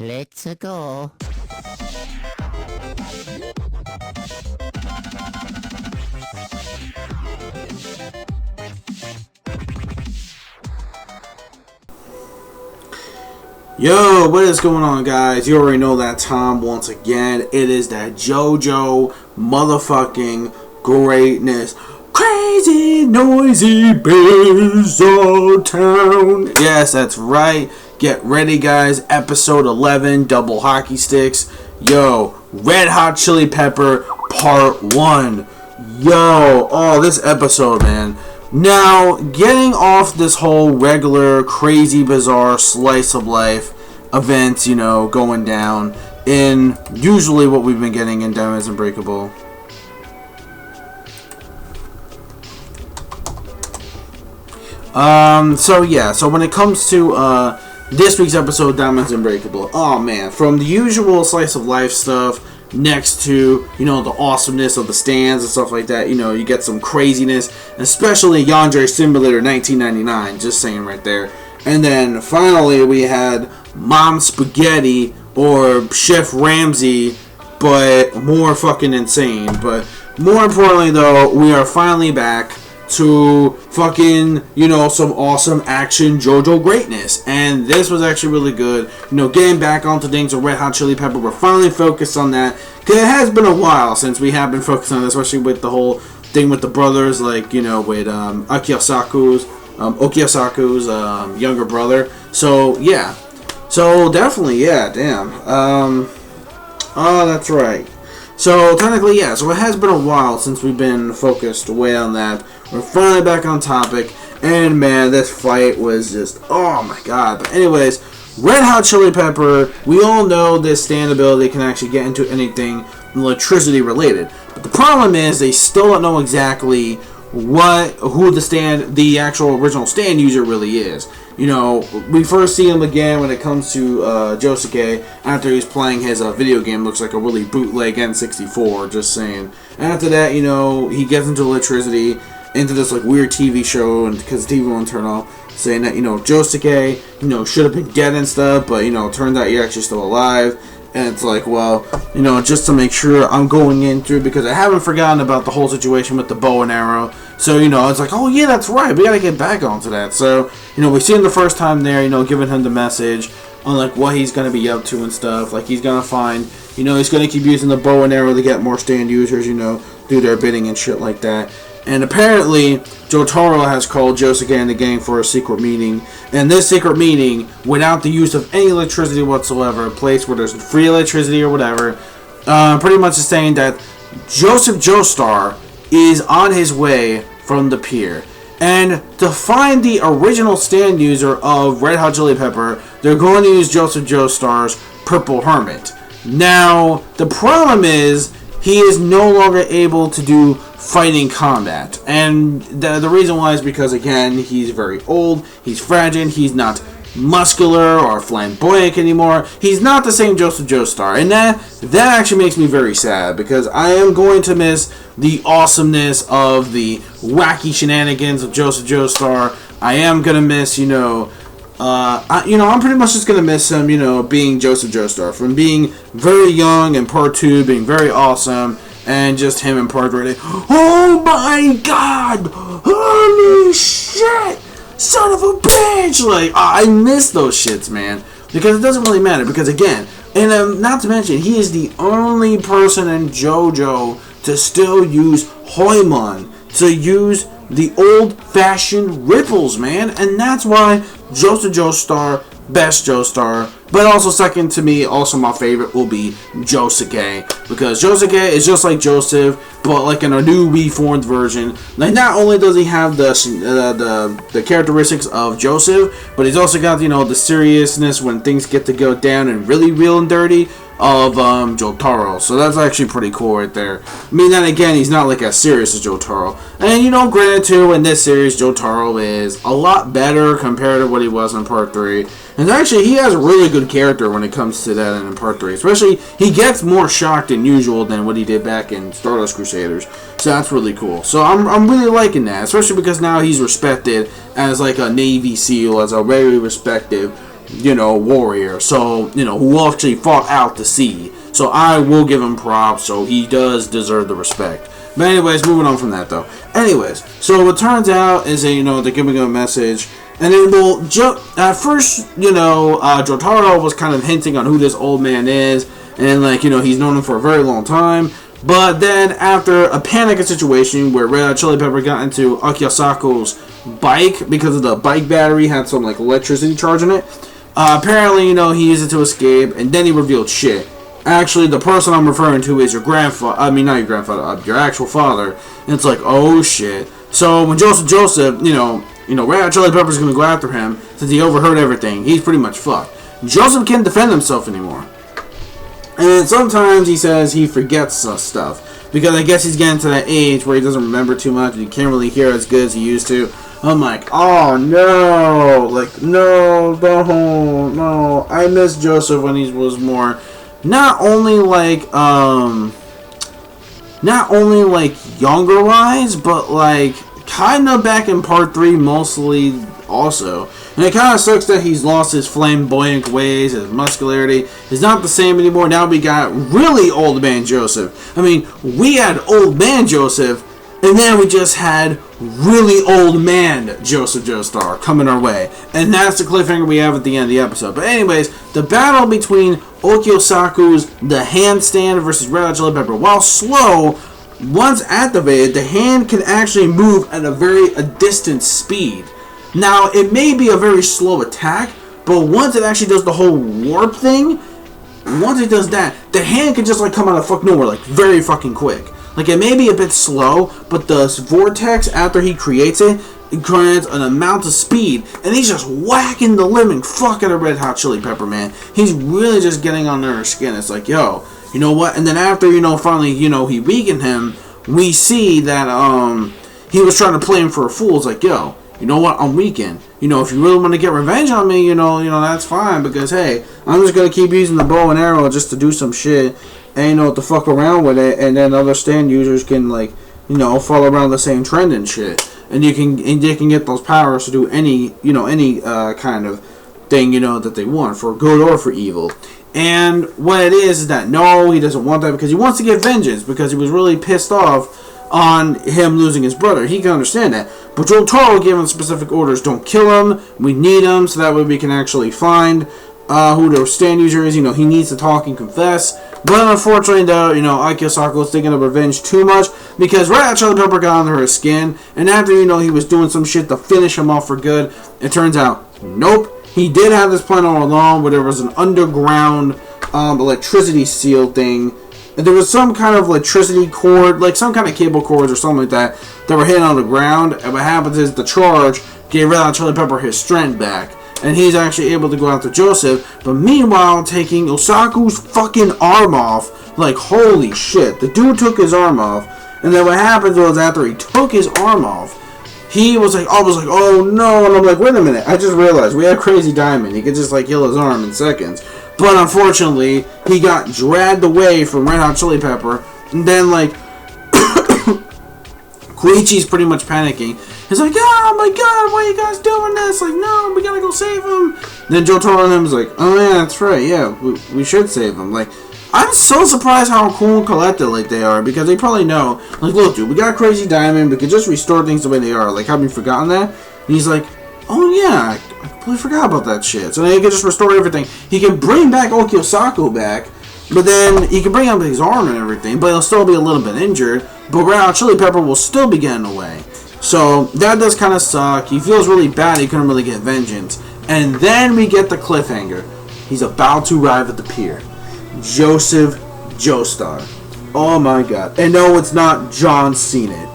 Let's go. Yo, what is going on, guys? You already know that time once again. It is that JoJo motherfucking greatness. Crazy, noisy bizarre town. Yes, that's right. Get ready, guys. Episode 11, double hockey sticks. Yo, Red Hot Chili Pepper Part 1. Yo, oh, this episode, man. Now, getting off this whole regular, crazy, bizarre slice of life events, you know, going down in usually what we've been getting in Diamonds Unbreakable. So when it comes to this week's episode of Diamonds Unbreakable, oh man, from the usual slice of life stuff next to, you know, the awesomeness of the stands and stuff like that, you know, you get some craziness, especially Yandere Simulator 1999, just saying right there. And then finally we had Mom Spaghetti or Chef Ramsay, but more fucking insane. But more importantly though, we are finally back to fucking, you know, some awesome action JoJo greatness. And this was actually really good. You know, getting back onto things with Red Hot Chili Pepper, we're finally focused on that. Because it has been a while since we have been focused on it, especially with the whole thing with the brothers, like, you know, with OKUYASU's younger brother. So, yeah. So, definitely, yeah, damn. Oh, that's right. So, technically, yeah, so it has been a while since we've been focused away on that. We're finally back on topic, and man, this fight was just, oh my god. But anyways, Red Hot Chili Pepper, we all know this stand ability can actually get into anything electricity related. But the problem is, they still don't know exactly who the actual original stand user really is. You know, we first see him again when it comes to Josuke after he's playing his video game. Looks like a really bootleg N64, just saying. After that, you know, he gets into electricity, into this like weird TV show, and because the TV won't turn off, saying that, you know, Josuke, you know, should have been dead and stuff, but, you know, it turns out you're actually still alive. And it's like, well, you know, just to make sure I'm going in through, because I haven't forgotten about the whole situation with the bow and arrow. So, you know, it's like, oh yeah, that's right, we gotta get back onto that. So, you know, we see him the first time there, you know, giving him the message on like what he's gonna be up to and stuff. Like, he's gonna find, you know, he's gonna keep using the bow and arrow to get more stand users, you know, do their bidding and shit like that. And apparently, Jotaro has called Josuke and the gang for a secret meeting. And this secret meeting, without the use of any electricity whatsoever, a place where there's free electricity or whatever, pretty much is saying that Joseph Joestar is on his way from the pier. And to find the original stand user of Red Hot Chili Pepper, they're going to use Joseph Joestar's Purple Hermit. Now, the problem is, he is no longer able to do fighting combat. And the reason why is because, again, he's very old, he's fragile, he's not muscular or flamboyant anymore. He's not the same Joseph Joestar. And that actually makes me very sad, because I am going to miss the awesomeness of the wacky shenanigans of Joseph Joestar. I am going to miss, you know, I'm pretty much just gonna miss him, you know, being Joseph Joestar, from being very young in Part 2, being very awesome, and just him in Part 3. Oh my god! Holy shit! Son of a bitch! Like, I miss those shits, man, because it doesn't really matter, because again, and not to mention, he is the only person in JoJo to still use Hoimon, to use the old-fashioned ripples, man, and that's why Joseph Joestar, best Joestar, but also second to me, also my favorite will be Josuke, because Josuke is just like Joseph, but like in a new reformed version. Like, not only does he have the characteristics of Joseph, but he's also got, you know, the seriousness when things get to go down and really real and dirty of Jotaro. So that's actually pretty cool right there. I mean, then again, he's not like as serious as Jotaro. And, you know, granted too, in this series, Jotaro is a lot better compared to what he was in Part 3. And actually, he has a really good character when it comes to that in Part 3. Especially, he gets more shocked than usual than what he did back in Stardust Crusaders. So that's really cool. So I'm really liking that. Especially because now he's respected as like a Navy SEAL, as a very respected warrior. So, who actually fought out to sea. So I will give him props. So he does deserve the respect. But anyways, moving on from that though. Anyways, so what turns out is that, they're giving him a message. And then, at first, Jotaro was kind of hinting on who this old man is. And, he's known him for a very long time. But then, after a panic situation where Red Hot Chili Pepper got into OKUYASU's bike because of the bike battery had some, electricity charge in it, apparently, he used it to escape. And then he revealed shit. Actually, the person I'm referring to is your grandfather. I mean, not your grandfather, your actual father. And it's like, oh, shit. So, when Joseph, Red Hot Chili Pepper's gonna go after him since he overheard everything. He's pretty much fucked. Joseph can't defend himself anymore. And sometimes he says he forgets stuff. Because I guess he's getting to that age where he doesn't remember too much and he can't really hear as good as he used to. I'm like, oh no. No. I miss Joseph when he was more not only younger wise, but kind of back in part 3 mostly also. And it kind of sucks that he's lost his flamboyant ways, his muscularity is not the same anymore. Now we got really old man Joseph. I mean, we had old man Joseph, and then we just had really old man Joseph Joestar coming our way. And that's the cliffhanger we have at the end of the episode. But anyways, the battle between OKUYASU's the handstand versus Red Hot Chili Pepper. While slow, once activated, the hand can actually move at a distant speed. Now, it may be a very slow attack, but once it actually does the whole warp thing, once it does that, the hand can just come out of fucking nowhere, very fucking quick. It may be a bit slow, but the vortex, after he creates it grants an amount of speed, and he's just whacking the living fuck out of Red Hot Chili Pepper, man. He's really just getting on their skin. It's like, yo, you know what? And then after, finally, he weakened him, we see that, he was trying to play him for a fool. It's like, yo, you know what? I'm weakened. If you really want to get revenge on me, that's fine, because, hey, I'm just going to keep using the bow and arrow just to do some shit, and, to fuck around with it, and then other stand users can, follow around the same trend and shit. And they can get those powers to do any kind of thing, that they want, for good or for evil. And what it is that, no, he doesn't want that, because he wants to get vengeance, because he was really pissed off on him losing his brother. He can understand that. But Jotaro gave him specific orders. Don't kill him. We need him, so that way we can actually find who the stand user is. He needs to talk and confess. But unfortunately, though, OKUYASU is thinking of revenge too much, because Red Hot Chili Pepper got under his skin, and after, he was doing some shit to finish him off for good, it turns out, nope. He did have this plan all along, where there was an underground electricity seal thing. And there was some kind of electricity cord, some kind of cable cords or something like that were hidden on the ground. And what happens is the charge gave Red Hot Chili Pepper his strength back. And he's actually able to go after Joseph. But meanwhile, taking Osaku's fucking arm off. Holy shit. The dude took his arm off. And then what happens was after he took his arm off, he was oh no. And I'm like, wait a minute. I just realized we had Crazy Diamond. He could just heal his arm in seconds. But unfortunately, he got dragged away from Red Hot Chili Pepper. And then, Koichi's pretty much panicking. He's like, oh my god, why are you guys doing this? No, we gotta go save him. And then Jotaro and him is like, oh yeah, that's right, yeah, we should save him. I'm so surprised how cool and collected they are, because they probably know, look dude, we got Crazy Diamond, we can just restore things the way they are. Have you forgotten that? And he's like, oh yeah, I completely forgot about that shit. So then he can just restore everything. He can bring back OKUYASU back, but then he can bring up his arm and everything, but he'll still be a little bit injured. But Red Hot Chili Pepper will still be getting away. So that does kind of suck. He feels really bad he couldn't really get vengeance. And then we get the cliffhanger. He's about to arrive at the pier. Joseph Joestar. Oh my god. And no, it's not John Cena.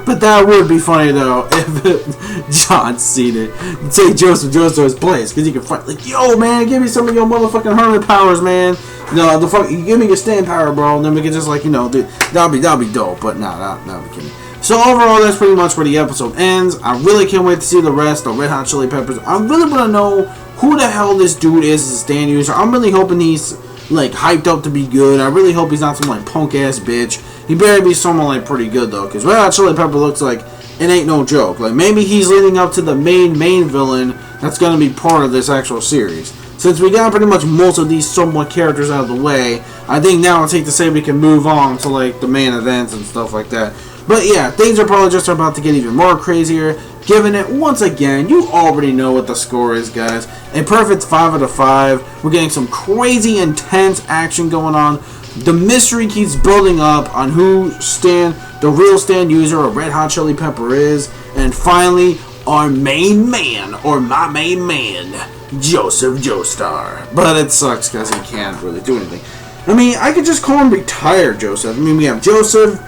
But that would be funny though if John Cena take Joseph Joestar's place, because he can fight. Yo man, give me some of your motherfucking hermit powers, man. No, the fuck, give me your stand power, bro, and then we can just that'll be dope. But nah, I'm kidding. So overall, that's pretty much where the episode ends. I really can't wait to see the rest of Red Hot Chili Peppers. I really want to know who the hell this dude is as a stand user. I'm really hoping he's hyped up to be good. I really hope he's not some punk ass bitch. He better be someone pretty good though, because Red Hot Chili Pepper looks like it ain't no joke. Like, maybe he's leading up to the main villain that's going to be part of this actual series. Since we got pretty much most of these somewhat characters out of the way, I think now it's safe to say we can move on to, like, the main events and stuff like that. But yeah, things are probably just about to get even more crazier. Given it, once again, you already know what the score is, guys. A perfect 5 out of 5. We're getting some crazy, intense action going on. The mystery keeps building up on who the real stand user of Red Hot Chili Pepper is. And finally, our main man, or my main man, Joseph Joestar. But it sucks because he can't really do anything. I mean, I could just call him Retired Joseph. I mean, we have Joseph,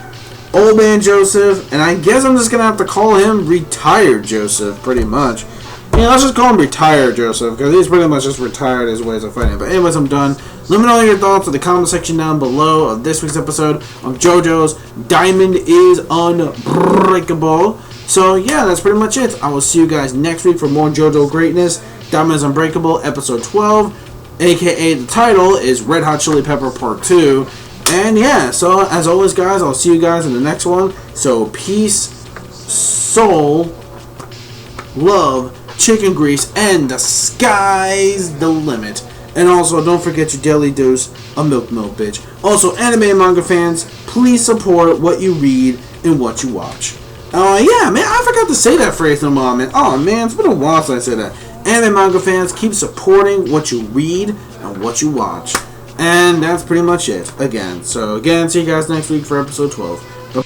Old Man Joseph, and I guess I'm just going to have to call him Retired Joseph, pretty much. Yeah, let's just call him Retired Joseph, because he's pretty much just retired his ways of fighting. But anyways, I'm done. Let me know your thoughts in the comment section down below of this week's episode of JoJo's Diamond is Unbreakable. So yeah, that's pretty much it. I will see you guys next week for more JoJo greatness. Diamond is Unbreakable, episode 12, aka the title is Red Hot Chili Pepper Part 2. And yeah, so as always, guys, I'll see you guys in the next one. So peace, soul, love, chicken grease, and the sky's the limit. And also, don't forget your daily dose of milk, bitch. Also, anime and manga fans, please support what you read and what you watch. Yeah, man, I forgot to say that phrase no more, man. Oh, man, it's been a while since I said that. Anime and manga fans, keep supporting what you read and what you watch. And that's pretty much it, again. So, again, see you guys next week for episode 12.